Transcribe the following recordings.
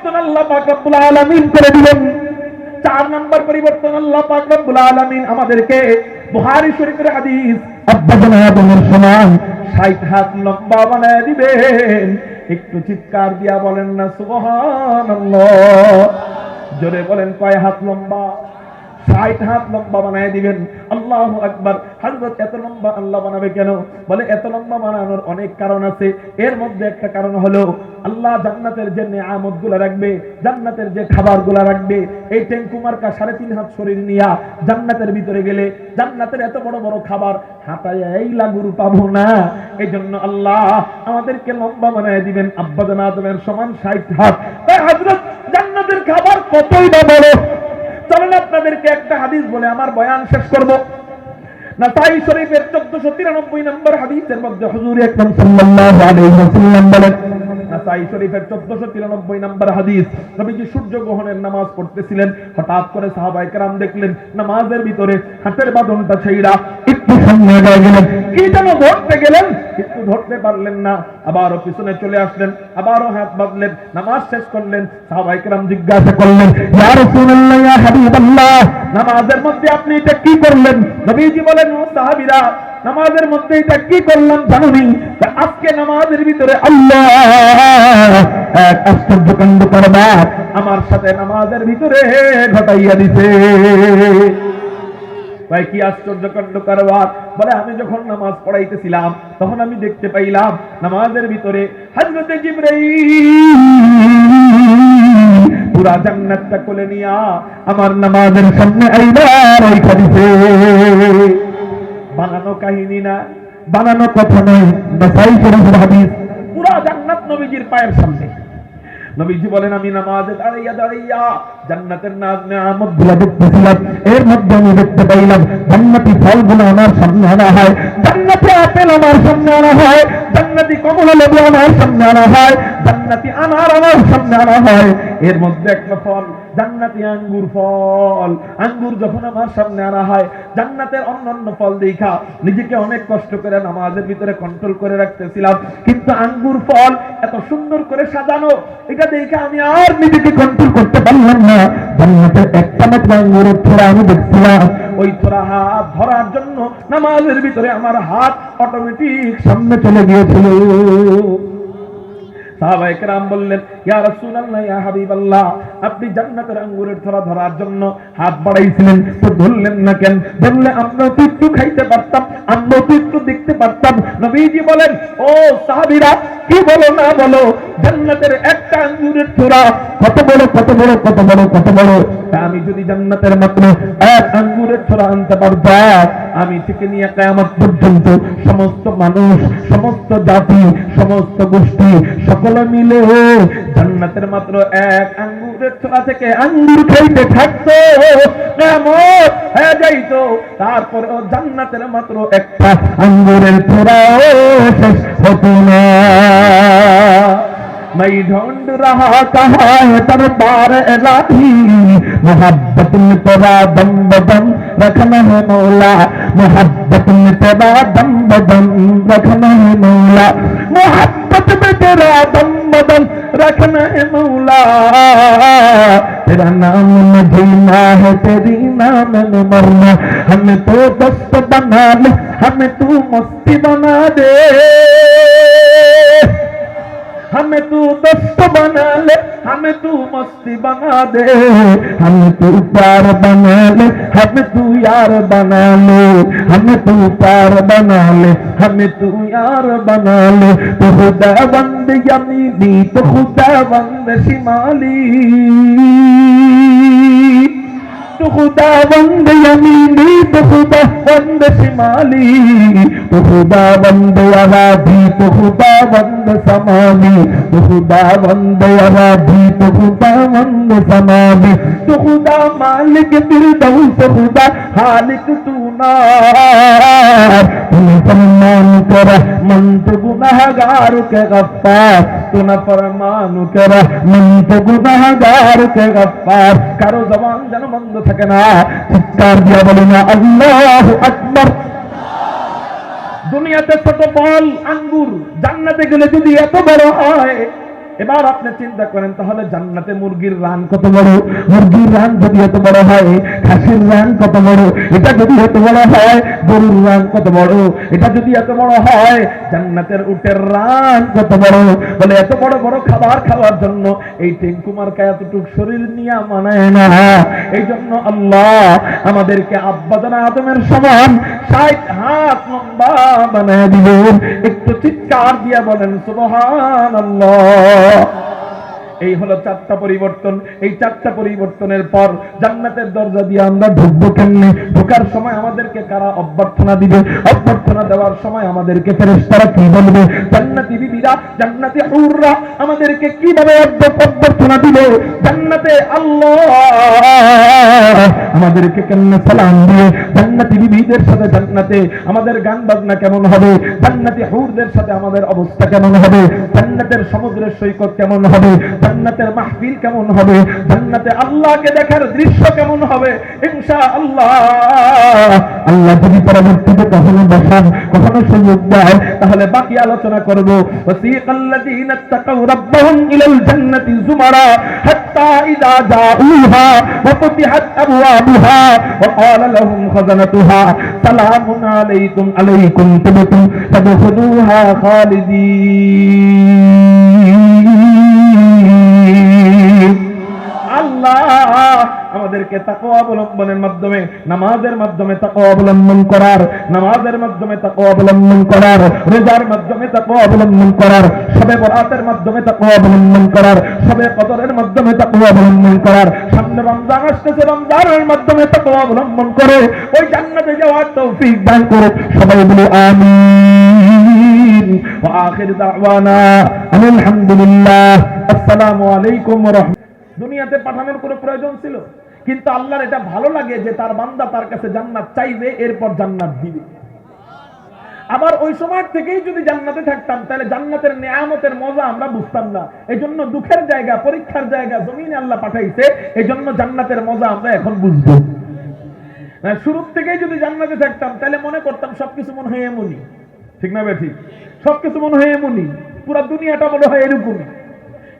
পরিবর্তন আল্লাহ পাক রব্বুল আলামিন করে দিলেন। 4 নম্বর পরিবর্তন আল্লাহ পাক রব্বুল আলামিন আমাদেরকে বুখারী শরীফের হাদিস আব্বা জান আদমের সমান 60 হাত লম্বা বানায় দিবেন। একটু চিৎকার দিয়া বলেন না সুবহানাল্লাহ। জোরে বলেন কয় হাত লম্বা? 60 হাত লম্বা বানায় দিবেন। আল্লাহু আকবার। হযরত এত লম্বা আল্লাহ বানাবে কেন? বলে এত লম্বা বানানোর অনেক কারণ আছে। এর মধ্যে একটা কারণ হলো আল্লাহ জান্নাতের যে নিয়ামতগুলো রাখবে, জান্নাতের যে খাবারগুলো রাখবে, এই টেঙ্কু মার্কা 3.5 হাত শরীর নিয়া জান্নাতের ভিতরে গেলে জান্নাতের এত বড় বড় খাবার হাঁটায় এই লাগুর পাবো না। এই জন্য আল্লাহ আমাদেরকে লম্বা বানায় দিবেন আব্বা জান আদমের সমান 60 হাত। তাই হযরত জান্নাতের খাবার কতই বা বড়। চলেন আপনাদেরকে একটা হাদিস বলে আমার বয়ান শেষ করব। নাসাই শরীফের 1493 নম্বর হাদিসের মধ্যে হুজুর আকরাম সাল্লাল্লাহু আলাইহি ওয়াসাল্লাম বলেন, নাসাই শরীফের 1493 নম্বর হাদিস, নবীজি সূর্য গ্রহণের নামাজ পড়তেছিলেন। হঠাৎ করে সাহাবায়ে কেরাম দেখলেন নামাজের ভিতরে হাতের বাঁধনটা ছেঁড়া একটু সামনে এগিয়ে গেলেন, কি যেন ধরতে গেলেন, কিন্তু ধরতে পারলেন না। আবারও পিছনে চলে আসলেন, আবারও হাত বাঁধলেন, নামাজ শেষ করলেন। সাহাবায়ে কেরাম জিজ্ঞাসা করলেন, ইয়া রাসূলুল্লাহ, ইয়া হাবিবাল্লাহ, নামাজের মধ্যে আপনি এটা কি করলেন? নবীজি বলেন, ও সাহাবীরা, নামাজের মধ্যে এটা কি করলাম জানুনি? আজকে নামাজের ভিতরে আল্লাহ এক আশ্চর্য কাণ্ড করবার আমার সাথে নামাজের ভিতরে ঘটাইয়া দিছে। ভাই কি আশ্চর্য কাণ্ড করবার? বলে আমি যখন নামাজ পড়াইতেছিলাম তখন আমি দেখতে পাইলাম নামাজের ভিতরে হযরতে জিবরাইল পুরা জান্নাতটা কোলে নিয়া আমার নামাজের সামনে আইলা রাইখা দিছে। বানানো কাহিনী না, বানানো কথা নয়, নাসাই শরীফের হাদিস। পুরা জান্নাত নবীজির পায়ের সামনে। নবীজি বলেন, আমি নামাজে দাঁড়াইয়া দাঁড়াইয়া জান্নাতের নিয়ামতগুলো দেখতেছিলাম। এর মধ্যে আমি দেখতে পাইলাম জান্নাতি ফলগুলো আমার সামনে আনা হয়, জান্নাতি আপেল আমার সামনে আনা হয়, জান্নাতি কমলা লেবু আমার সামনে আনা হয়, জান্নাতি আনার আমার সামনে আনা হয়। এর মধ্যে একটা ফল জান্নাতি আঙ্গুর ফল। আঙ্গুর যখন আমার সামনে আনা হয়, জান্নাতের অন্যান্য ফল দেখা নিজেকে অনেক কষ্ট করে নামাজের ভিতরে কন্ট্রোল করে রাখতেছিলাম, কিন্তু আঙ্গুর ফল এত সুন্দর করে সাজানো, এটা দেখে আমি আর নিজেকে কন্ট্রোল করতে পারলাম না। জান্নাতের একটা মাত্র আঙ্গুরের থোড়া আমি দেখছিলাম, ওই থোড়া হাত ধরার জন্য নামাজের ভিতরে আমার হাত অটোমেটিক সামনে চলে গিয়েছিল। সাহাবায়ে কেরাম বললেন, ইয়া রাসূলুল্লাহ, ইয়া হাবিবাল্লাহ, আপনি জান্নাতের আঙ্গুরের থোড়া ধরার জন্য হাত বাড়াইছিলেন, তো ধরলেন না কেন? ধরলে আমরা তো একটু খাইতে পারতাম, আমরা তো একটু দেখতে পারতাম। নবীজি বলেন, ও সাহাবীরা, কি বলো না বলো, জান্নাতের একটা আঙ্গুরের থোড়া কত বড় কত বড় কত বড় কত বড়। আমি যদি জান্নাতের মাত্র এক আঙ্গুরের থোড়া আনতে পারতাম, আমি থেকে নিয়ে কিয়ামত পর্যন্ত সমস্ত মানুষ, সমস্ত জাতি, সমস্ত গোষ্ঠী সকলে মিলে জান্নাতের মাত্র এক আঙ্গুরের থোড়া থেকে আঙ্গুর খাইতে থাকতো, কিয়ামত হয়ে যাইতো। তারপরে জান্নাতের মাত্র একটা আঙ্গুরের থোড়াও শেষ হতো না। मैं ढूंढ रहा कहाँ है दरबार इलाही, मोहब्बत में तेरा दम बदम रखना है मौला, मोहब्बत में तेरा दम बदम रखना है मौला, मोहब्बत में तेरा दम बदम रखना है मौला, तेरा नाम में जीना है, तेरी नाम में मरना, हमें तो दोस्त बना ले, हमें तू मस्ती बना दे, हमें तू दोस्त बना ले, हमें तू मस्ती बना दे, हमें तू प्यार बना ले, हमें तू यार बना ले, हमें तू प्यार बना ले, हमें तू यार बना ले, तो खुदावंद यमीनी, तो खुदावंद शिमाली, तो खुदावंद यमीनी, तो खुदावंद शिमाली, तो खुदावंद अराधी, तो खुदावंद समानी, तो खुदावंद अराधी, तो खुदावंद समानी, तो खुदा मालिक फिरदौस, तो खुदा हालिक तू नार, तूने फरमान करा मन तो गुनाहगार के गफ्फार, तूने फरमान करा मन तो गुनाहगार के गफ्फार। कारो जबान যেন বন্ধ থাকে না, চিৎকার দিয়ে বলি না আল্লাহু আকবার। দুনিয়াতে ছোট ফল আঙ্গুর, জান্নাতে গেলে যদি এত বড় হয়, এবার আপনি চিন্তা করেন তাহলে জান্নাতে মুরগির রান কত বড়, মুরগির রান যদি এত বড় হয়, খাসির রান কত বড়, এটা যদি এত বড় হয়, গরুর রান কত বড়, এটা যদি এত বড় হয়, জান্নাতের উটের রান কত বড়। বলে এত বড় বড় খাবার খাওয়ার জন্য এই টেঙ্কুমার এতটুক শরীর নিয়ে মানায় না। এই জন্য আল্লাহ আমাদেরকে আব্বাজান আদমের সমান 60 হাত লম্বা বানায় দিবেন। একটু চিৎকার দিয়া বলেন সুবহানাল্লাহ। এই হলো 4টা পরিবর্তন। এই 4টা পরিবর্তনের পর জান্নাতের দরজা দিয়ে আমরা ঢুকবো কেমনে? ঢোকার সময় আমাদেরকে কারা অভ্যর্থনা দিবে? অভ্যর্থনা দেওয়ার সময় আমাদেরকে ফেরেশতারা কি বলবে? জান্নাতি বিবিরা, জান্নাতি হুররা আমাদেরকে কিভাবে অভ্যর্থনা দিবে? জান্নাতে আল্লাহ আমাদেরকে কেমনে সালাম দিয়ে? জান্নাতি বিবিদের সাথে জান্নাতে আমাদের গান বাজনা কেমন হবে? জান্নাতি হুরদের সাথে আমাদের অবস্থা কেমন হবে? জান্নাতের সমুদ্রের সৈকত কেমন হবে? জান্নাতের মাহফিল কেমন হবে? জান্নাতে আল্লাহকে দেখার দৃশ্য কেমন হবে? ইনশাআল্লাহ আল্লাহ যদি পরবর্তীতে কখনো বসান, কখনো সুযোগ দেয়, তাহলে বাকি আলোচনা করব। ওয়াসিকাল্লাযীনা তাকাউ রাব্বাহুম ইলাল জান্নাতি যুমারা হাত্তা ইযা জাউহা ওয়া ফুতিহাত আবওয়াবুহা ওয়া ক্বালা লাহুম খাযানাতুহা সালামুন আলাইকুম আলাইকুম তিবতুম ফাদখুলুহা খালিদিন। আল্লাহ আমাদেরকে তাকওয়া অবলম্বনের মাধ্যমে, নামাজের মাধ্যমে তাকওয়া অবলম্বন করার, নামাজের মাধ্যমে তাকওয়া অবলম্বন করার, রোজার মাধ্যমে তাকওয়া অবলম্বন করার, শবে বরাতের মাধ্যমে তাকওয়া অবলম্বন করার, শবে কদরের মাধ্যমে তাকওয়া অবলম্বন করার, সামনে রমজান আসতেছে, রমজানের মাধ্যমে তাকওয়া অবলম্বন করে ওই জান্নাতে যাওয়ার তৌফিক দান করো। সবাই বলো আমিন। ওয়া আখির দাওয়ানা আলহামদুলিল্লাহ। আসসালামু আলাইকুম ওয়া রাহমাতুল্লাহ। দুনিয়াতে পাঠানোর কোনো প্রয়োজন ছিল? কিন্তু আল্লাহর এটা ভালো লাগে যে তার বান্দা তার কাছে জান্নাত চাইবে, এরপর জান্নাত দিবে। আবার ওই সময় থেকেই যদি জান্নাতে থাকতাম তাহলে জান্নাতের নিয়ামতের মজা আমরা বুঝতাম না। এই জন্য দুঃখের জায়গা, পরীক্ষার জায়গা জমিনে আল্লাহ পাঠাইছে, এই জন্য জান্নাতের মজা আমরা এখন বুঝবো। শুরুর থেকেই যদি জান্নাতে থাকতাম তাহলে মনে করতাম সবকিছু মনে হয় এমনই, ঠিক না বে ঠিক? সবকিছু মনে হয় এমনই, পুরো দুনিয়াটা মনে হয় এরকমই।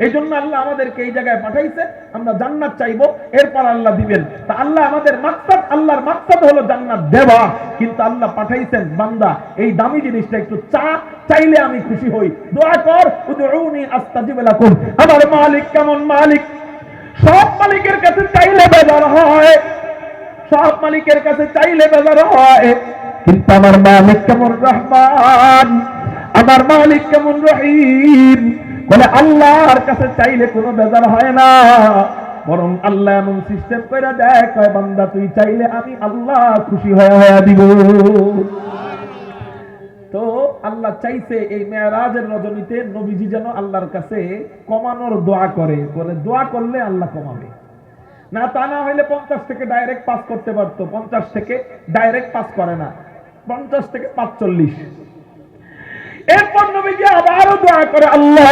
এই জন্য আল্লাহ আমাদেরকে এই জায়গায় পাঠাইছে, আমরা জান্নাত চাইবো, এরপর আল্লাহ দিবেন। তা আল্লাহ আমাদের মাকসাদ, আল্লাহর মাকসাদ হলো জান্নাত দেওয়া, কিন্তু আল্লাহ পাঠাইছেন বান্দা এই দামি জিনিসটা একটু চাইলে আমি খুশি হই। দোয়া কর, উদউনি আস্তাজিব লাকুম। আমার মালিক কেমন মালিক? সব মালিকের কাছে চাইলে বেজার হয়, সব মালিকের কাছে চাইলে বেজার হয়, কিন্তু আমার মালিক কেমন রহমান, আমার মালিক কেমন রহিম। বলে আল্লাহর কাছে চাইলে কোনো বেজার হয় না, বরং আল্লাহ এমন সিস্টেম করে দেয়, কয় বান্দা তুই চাইলে আমি আল্লাহ খুশি হয়ে দিব। তো আল্লাহ চাইছে এই মেরাজের রজনীতে নবীজি যেন আল্লাহর কাছে কমানোর দোয়া করে, বলে দোয়া করলে আল্লাহ কমাবে না। তা না হইলে 50 থেকে ডাইরেক্ট পাস করতে পারতো, 50 থেকে ডাইরেক্ট পাস করে না, 50 থেকে 45। এরপর নবীজি আবারও দোয়া করে, আল্লাহ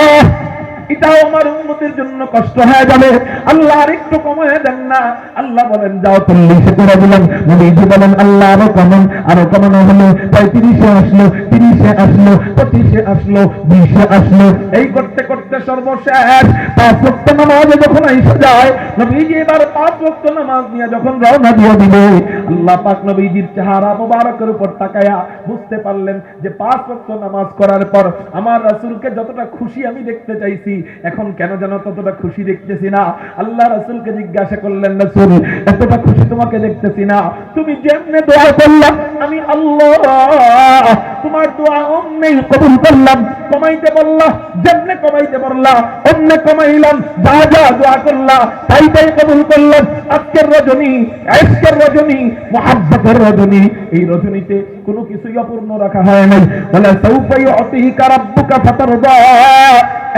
এটাও আমার উম্মতের জন্য কষ্ট হয়ে যাবে, আল্লাহ আর একটু কমায় দেন না। আল্লাহ বলেন যাও 40 করে দিলাম। নবীজি বলেন আল্লাহ আরো কমান, আরো কমানো হলো, 35 আসলো, 30 আসলো, 25 আসলো, 20 আসলো। এই করতে করতে সর্বশেষ 5 ওয়াক্ত নামাজে যখন এসে যায়, নবীজি এবার 5 ওয়াক্ত নামাজ নিয়ে যখন রওনা দিয়ে দিবে, আল্লাহ পাক নবীজির চেহারা মোবারকের উপর তাকায়া বুঝতে পারলেন যে 5 ওয়াক্ত নামাজ করার পর আমার রাসূলকে যতটা খুশি আমি দেখতে চাইছি, এখন কেন যেন ততটা খুশি দেখতেছি না। আল্লাহ রাসূলকে জিজ্ঞাসা করলেন, রাসূল এতটা খুশি তোমাকে দেখতেছি না, তুমি যেমনে দোয়া করলাম আমি আল্লাহ তোমার দোয়া অমনি কবুল করলাম। কমাইতে বললাম, যেমনে কমাইতে বললাম অমনে কমাইলাম, যা যা দোয়া করলাম তাই তাই কবুল করলাম। আজকের রজনী, আজকের রজনী মুহাব্বতের রজনী, এই রজনীতে কোনো কিছুই অপূর্ণ রাখা হয় নাই। বলে সাউফা ইউতিকা রাব্বুকা ফাতারদা,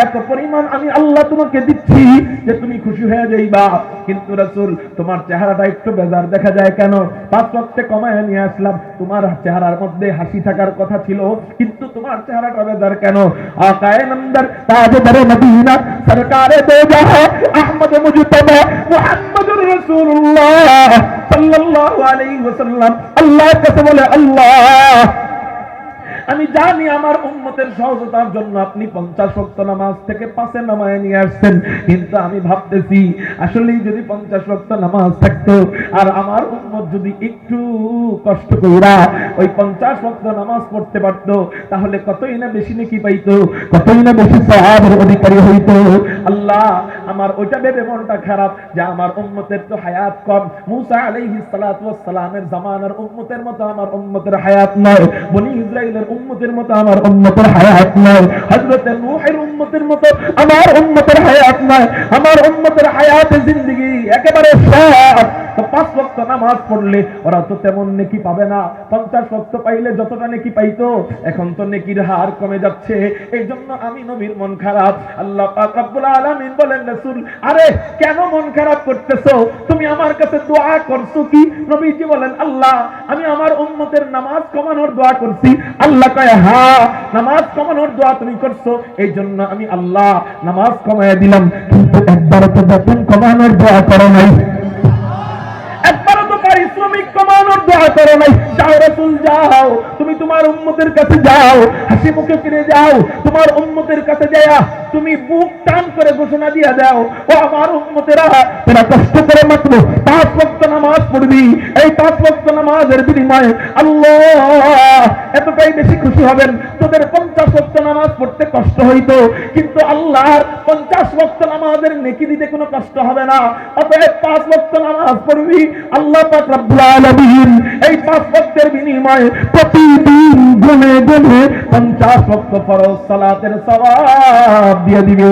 এত পরিমাণ আমি আল্লাহ তোমাকে দিচ্ছি যে তুমি খুশি হয়ে যাইবা। কিন্তু রাসূল তোমার চেহারাটা একটু বেজার দেখা যায় কেন? 5 ওয়াক্তে কমায় নিয়ে আসলাম, তোমার চেহারার মধ্যে হাসি থাকার কথা ছিল, কিন্তু তোমার চেহারাটা বেজার কেন? আকায়ে নামদার তাজদারে মদিনা সরকারে দো জাহাঁ আহমদ মুজতবা মুহাম্মদুর রাসূলুল্লাহ সাল্লাল্লাহু আলাইহি ওয়াসাল্লাম আল্লাহর কাছে বলে, আল্লাহ আমি জানি আমার উম্মতের সহজতার জন্য আপনি 50 ওয়াক্ত নামাজ থেকে 5-এ নামায় নিয়ে আসছেন, কিন্তু আমি ভাবতেছি আসলেই যদি 50 ওয়াক্ত নামাজ থাকতো আর আমার উম্মত যদি একটু কষ্ট কইরা ওই 50 ওয়াক্ত নামাজ পড়তে পারতো, তাহলে কতই না বেশি নেকি পাইতো, কতই না বেশি সওয়াবের অধিকারী হইতো। আল্লাহ, আমার ওইটা ভেবে মনটা খারাপ যে আমার উম্মতের তো হায়াত কম। মুসা আলাইহিস সালাতু ওয়াস সালামের জামানার উম্মতের মতো আমার উম্মতের হায়াত নয়, বনি ইসরাইলের উম্মতের মতো আমার উম্মতের হায়াত নয়, হযরত নূহের উম্মতের মতো আমার উম্মতের হায়াত নয়। আমার উম্মতের হায়াতে জিন্দেগি একেবারে শর্ট। তো 5 ওয়াক্ত নামাজ পড়লে ওরা তো তেমন নেকি পাবে না। 50 ওয়াক্ত পাইলে যতটা নেকি পাইতো, এখন তো নেকির হার কমে যাচ্ছে। এই জন্য আমি নবীর মন খারাপ। আল্লাহ পাক রব্বুল আলামিন বলেন, রাসূল আরে কেন মন খারাপ করতেছো? তুমি আমার কাছে দোয়া করছো কি? নবীজি বলেন, আল্লাহ আমি আমার উম্মতের নামাজ কমানোর দোয়া করছি। আল্লাহ কয়, হ্যাঁ নামাজ কমানোর দোয়া তুমি করছো, এই জন্য আমি আল্লাহ নামাজ কমায় দিলাম, কিন্তু একবারও তো বেতন কমানোর দোয়া করো নাই, একবারও তো পারিশ্রমিক কমানোর দোয়া করো নাই। যাও রাসূল যাও, তুমি তোমার উম্মতের কাছে যাও, হাসি মুখে ফিরে যাও, তোমার উম্মতের কাছে যায়া তুমি বুক টান করে ঘোষণা দিয়া দাও, ও আমার উম্মতেরা, তোরা কষ্ট করে মাত্র 5 ওয়াক্ত নামাজ পড়বি। এই 5 ওয়াক্ত নামাজের বিনিময়ে আল্লাহ এতটাই বেশি খুশি হবেন। তোদের 50 ওয়াক্ত নামাজ পড়তে কষ্ট হইতো, কিন্তু আল্লাহর 50 ওয়াক্ত নামাজের নেকি দিতে কোনো কষ্ট হবে না। অতএব 5 ওয়াক্ত নামাজ পড়বি। আল্লাহ পাক রব্বুল আলামিন এই 5 ওয়াক্তের বিনিময়ে প্রতিদিন গুনে গুনে 50 ওয়াক্ত ফরজ সালাতের সওয়াব দিয়ে দিবে।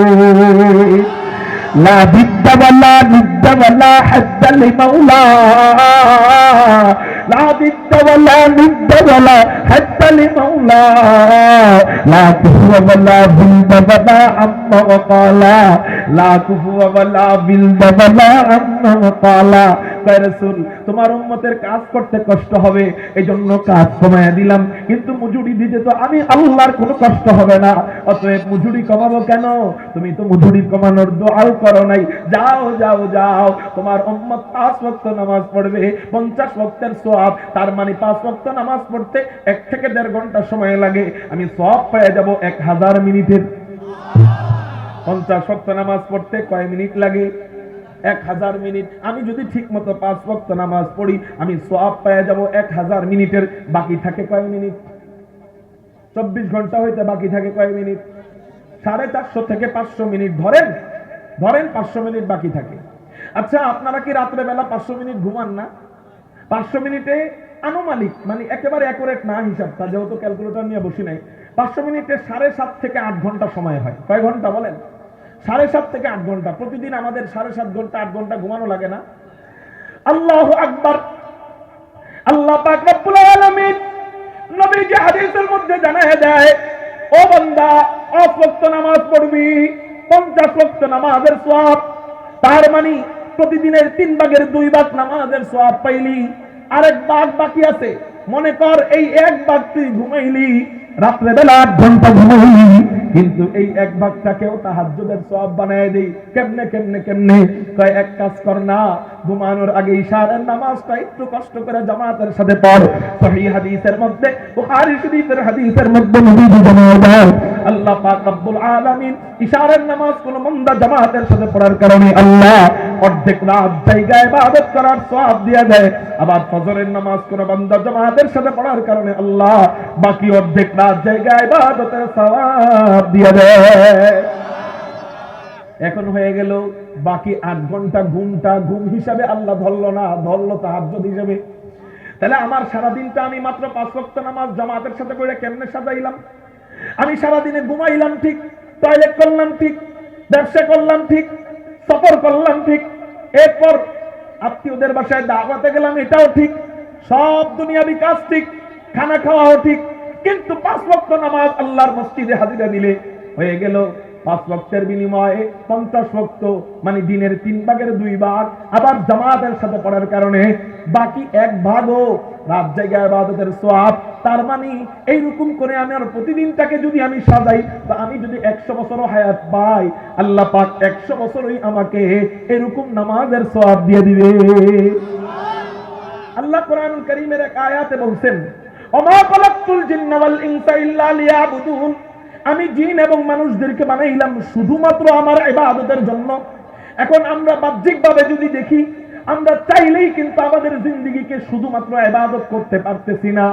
লা বিদ্দা ওয়ালা নিদ্দা ওয়ালা হাদ্দা লিমাওলা, লা বিদ্দা ওয়ালা নিদ্দা ওয়ালা হাদ্দা লিমাওলা, লা কুফুয়া ওয়ালা বিলদা ওয়ালা আম্মা ওয়াকালা, লা কুফুয়া ওয়ালা বিলদা ওয়ালা আম্মা ওয়াকালা। কয় রাসূল তোমার উম্মতের কাজ করতে কষ্ট হবে, এজন্য কাজ কমায়া দিলাম, কিন্তু মজুরি দিতে তো আমি আল্লাহর কোনো কষ্ট হবে না। অতএব মজুরি কমাবো কেন? তুমি তো মজুরি কমানোর দোয়াও করো নাই। যাও যাও যাও, তোমার উম্মত 5 ওয়াক্ত নামাজ পড়বে, 50 ওয়াক্তের সওয়াব। তার মানে 5 ওয়াক্ত নামাজ পড়তে 1 থেকে 1.5 ঘন্টা সময় লাগে, আমি সওয়াব পেয়ে যাব 1000 মিনিটের। 50 ওয়াক্ত নামাজ পড়তে কয় মিনিট লাগে? 1000 মিনিট। আমি যদি ঠিক মতো 5 ওয়াক্ত নামাজ পড়ি, আমি সওয়াব পেয়ে যাব 1000 মিনিটের। বাকি থাকে কয় মিনিট? 24 ঘন্টা হইতে বাকি থাকে কয় মিনিট? 450 থেকে 500 মিনিট ধরেন, ধরেন 500 মিনিট বাকি থাকে। আচ্ছা, আপনারা কি রাত্রে বেলা 500 মিনিট ঘুমান না? 500 মিনিটে আনুমানিক, মানে একেবারে অ্যাকুরেট না হিসাবটা, যেহেতু ক্যালকুলেটর নিয়ে বসি নাই, 500 মিনিটে 7.5 থেকে 8 ঘন্টা সময় হয়। কয় ঘন্টা বলেন? 7.5 থেকে 8 ঘন্টা। প্রতিদিন আমাদের 7.5 ঘন্টা 8 ঘন্টা ঘুমানো লাগে না? আল্লাহু আকবার। আল্লাহ পাক রব্বুল আলামিন নবীজি হাদিসের মধ্যে জানায় দেয়, ও বান্দা 5 ওয়াক্ত নামাজ পড়বি, 50 ওয়াক্ত নামাজের সওয়াব। তার মানে প্রতিদিনের 3 ভাগের 2 ভাগ নামাজের সওয়াব পাইলি, আরেক ভাগ বাকি আছে। মনে কর এই 1 ভাগ তুই ঘুমাইলি, রাত্রে বেলা 8 ঘন্টা ঘুমাইলি, কিন্তু এই 1 ভাগটাকেও তাহাজ্জুদের সওয়াব বানায় দেই। কেমনে কেমনে কেমনে? কয় এক কাজ কর না, ঘুমানোর আগে ইশারার নামাজটা একটু কষ্ট করে জামাতের সাথে পড়। সহিহ হাদিসের মধ্যে, বুখারী শরীফের হাদিসের মধ্যে নবীজি জানায় দেন, আল্লাহ পাক রব্বুল আলামিন ইশারার নামাজ কোন বান্দা জামাতের সাথে পড়ার কারণে আল্লাহ অর্ধেক রাত জায়গায় ইবাদত করার সওয়াব দিয়ে দেয়। আবার ফজরের নামাজ কোন বান্দা জামাতের সাথে পড়ার কারণে আল্লাহ বাকি অর্ধেক রাত জায়গায় ইবাদতের সওয়াব দিয়ে দেয়। এখন হয়ে গেল বাকি 8 ঘন্টা ঘুমটা ঘুম হিসাবে আল্লাহ ধরলো না, ধরলো তাহাজ্জুদ হিসাবে। তাহলে আমার সারা দিনটা আমি মাত্র 5 ওয়াক্ত নামাজ জামাতের সাথে পড়ে কেমনে সাজাইলাম? আমি সারা দিনে ঘুমাইলাম ঠিক, টয়লেট করলাম ঠিক, ব্যবসা করলাম ঠিক, সফর করলাম ঠিক, এরপর আত্মীয়দের বাসায় দাওয়াতে গেলাম, এটাও ঠিক, সব দুনিয়াবি কাজ ঠিক, খানা খাওয়াও ঠিক, কিন্তু 5 ওয়াক্ত নামাজ আল্লাহর মসজিদে হাজিরা দিলে হয়ে গেল 5 ওয়াক্তের বিনিময়ে 50 ওয়াক্ত, মানে দিনের 3 ভাগের 2 ভাগ আবার জামাতের সাথে পড়ার কারণে বাকি 1 ভাগও রাত জায়গায় ইবাদতের সওয়াব। তার মানে এইরকম করে আমি আর প্রতিদিনটাকে যদি আমি সাজাই, তো আমি যদি 100 বছরও হায়াত পাই, আল্লাহ পাক 100 বছরই আমাকে এরকম নামাজের সওয়াব দিয়ে দিবে। আল্লাহ কোরআনুল কারীমের এক আয়াতে বলছেন, ওমা খালাকতুল জিন্না ওয়াল ইনসা ইল্লা লিয়াবুদুন, আমি জিন এবং মানুষদেরকে বানাইলাম শুধুমাত্র আমার ইবাদতের জন্য। এখন আমরা বাহ্যিকভাবে যদি দেখি, আমরা চাইলেই কিন্তু আমাদের জিন্দেগিকে শুধুমাত্র ইবাদত করতে পারতেছি না।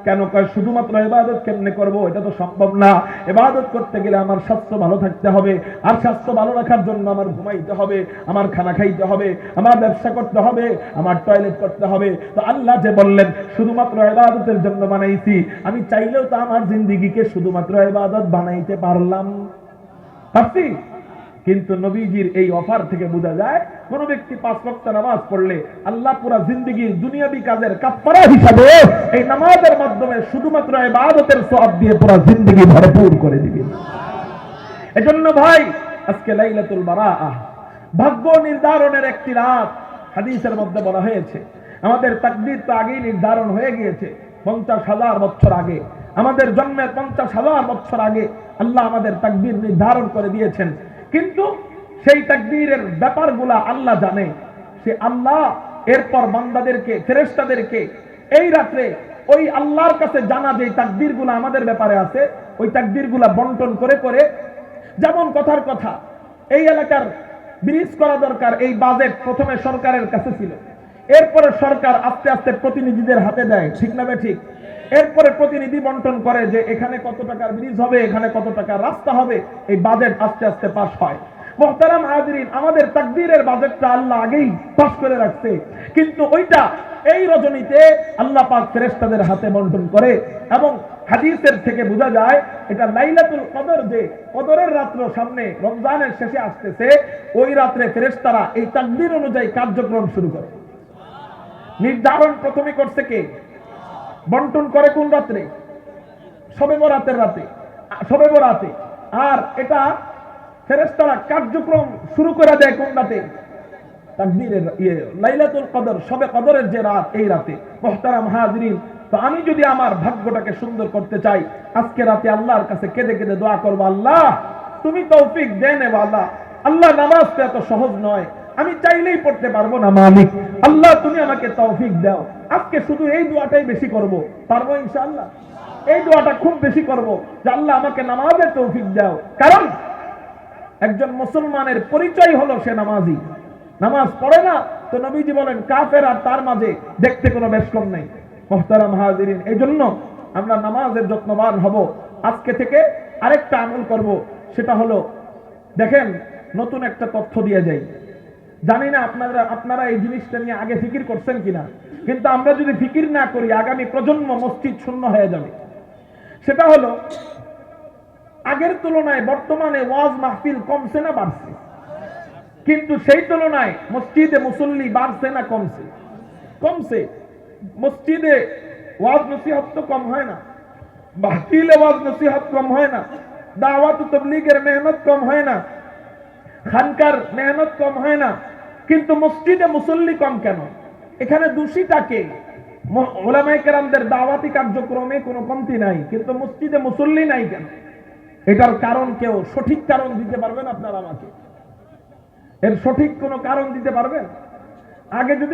কেন কয় শুধুমাত্র ইবাদত কেমনে করব? এটা তো সম্ভব না। ইবাদত করতে গেলে আমার স্বাস্থ্য ভালো থাকতে হবে, আর স্বাস্থ্য ভালো রাখার জন্য আমার ঘুমাইতে হবে, আমার খানা খাইতে হবে, আমার ব্যবসা করতে হবে, আমার টয়লেট করতে হবে। তো আল্লাহ যে বললেন শুধুমাত্র ইবাদতের জন্য বানাইছি, আমি চাইলেও তো আমার জিন্দেগিকে শুধুমাত্র ইবাদত বানাইতে পারলাম, পারছি। কিন্তু নবীজির এই অফার থেকে বোঝা যায়, কোন ব্যক্তি 5 ওয়াক্ত নামাজ পড়লে আল্লাহ পুরা জিন্দেগির দুনিয়াবি কাজের কাফারা হিসাবে এই নামাজের মাধ্যমে শুধুমাত্র ইবাদতের সওয়াব দিয়ে পুরা জিন্দেগি ভরপুর করে দিবেন। এজন্য ভাই, আজকে লাইলাতুল বারাআহ, ভাগ্য নির্ধারণের একটি রাত। হাদিসের মধ্যে বলা হয়েছে আমাদের তাকদীর তো আগেই নির্ধারণ হয়ে গিয়েছে। 50,000 বছর আগে, আমাদের জন্মের 50,000 বছর আগে আল্লাহ আমাদের তাকদীর নির্ধারণ করে দিয়েছেন। কিন্তু সেই তাকদীরের ব্যাপারগুলা আল্লাহ জানে। সে আল্লাহ এরপর বান্দাদেরকে, ফেরেশতাদেরকে এই রাত্রে ওই আল্লাহর কাছে জানা যে তাকদীরগুলা আমাদের ব্যাপারে আছে, ওই তাকদীরগুলা বন্টন করে করে, যেমন কথার কথা, এই এলাকার ব্রিজ করা দরকার, এই বাজেট প্রথমে সরকারের কাছে ছিল, এরপরে সরকার আস্তে আস্তে প্রতিনিধিদের হাতে দেয়, ঠিক না ঠিক? এরপরে প্রতিনিধি বন্টন করে যে এখানে কত টাকার ব্রিজ হবে, এখানে কত টাকার রাস্তা হবে, এই বাজেট আস্তে আস্তে পাস হয়। মুহতারাম হাজিরিন, আমাদের তাকদীরের বাজেটটা আল্লাহ আগেই পাস করে রাখছে, কিন্তু ওইটা এই রজনীতে আল্লাহ পাক ফেরেশতাদের হাতে বন্টন করে। এবং হাদিসের থেকে বোঝা যায় এটা লাইলাতুল কদর, যে কদরের রাত্র সামনে রমজানের শেষে আসতেছে, ওই রাত্রে ফেরেশতারা এই তাকদীর অনুযায়ী কার্যক্রম শুরু করে। নির্ধারণ প্রথমে করছে কে? বন্টন করে কোন রাত্রে? শবে বরাতের রাতে, শবে বরাতে। আর এটা ফেরেশতারা কার্যক্রম শুরু করে দেয় কোন রাতে? তাকদীরের লাইলাতুল কদর, শবে কদরের যে রাত, এই রাতে। মুহতারাম হাজিরিন, তো আমি যদি আমার ভাগ্যটাকে সুন্দর করতে চাই, আজকে রাতে আল্লাহর কাছে কেঁদে কেঁদে দোয়া করব, আল্লাহ তুমি তৌফিক দেন। আল্লাহ, আল্লাহ নামাজটা এত সহজ নয়, আমি চাইলেই পড়তে পারবো না, মালিক আল্লাহ তুমি আমাকে তৌফিক দাও। আজকে শুধু এই দোয়াটাই বেশি করব, পারবো ইনশাআল্লাহ? এই দোয়াটা খুব বেশি করব যে আল্লাহ আমাকে নামাজের তৌফিক দাও। কারণ একজন মুসলমানের পরিচয় হলো সে নামাজি। নামাজ পড়ে না তো নবীজি বলেন কাফের, আর তার মাঝে দেখতে কোনো বেশ কম নেই। মুহতারাম হাজিরিন, এই জন্য আমরা নামাজের যত্নবান হব। আজকে থেকে আরেকটা আমল করব, সেটা হলো, দেখেন নতুন একটা তথ্য দিয়ে যাই। জানি না আপনারা এই জিনিসটা নিয়ে আগে ফিকির করছেন কিনা, কিন্তু আমরা যদি ফিকির না করি আগামী প্রজন্ম মসজিদ শূন্য হয়ে যাবে। সেটা হলো, আগের তুলনায় বর্তমানে ওয়াজ মাহফিল কমছে না বাড়ছে? কিন্তু সেই তুলনায় মসজিদে মুসল্লি বাড়ছে না কমছে? কমছে। মসজিদে ওয়াজ নসিহত তো কম হয় না, মাহফিলে ওয়াজ নসিহত কম হয় না, দাওয়াত ও তাবলীগের মেহনত কম হয় না, খানকার মেহনত কম হয় না, কিন্তু মসজিদে মুসল্লি কম কেন? এখানে দোষীটা কে? উলামায়ে কেরামদের দাওয়াতি কার্যক্রমে কোনো কমতি নাই, কিন্তু মসজিদে মুসল্লি নাই কেন? এটার কারণ কেউ সঠিক কারণ দিতে পারবেন? আপনারা আমাকে এর সঠিক কোনো কারণ দিতে পারবেন? আগে যদি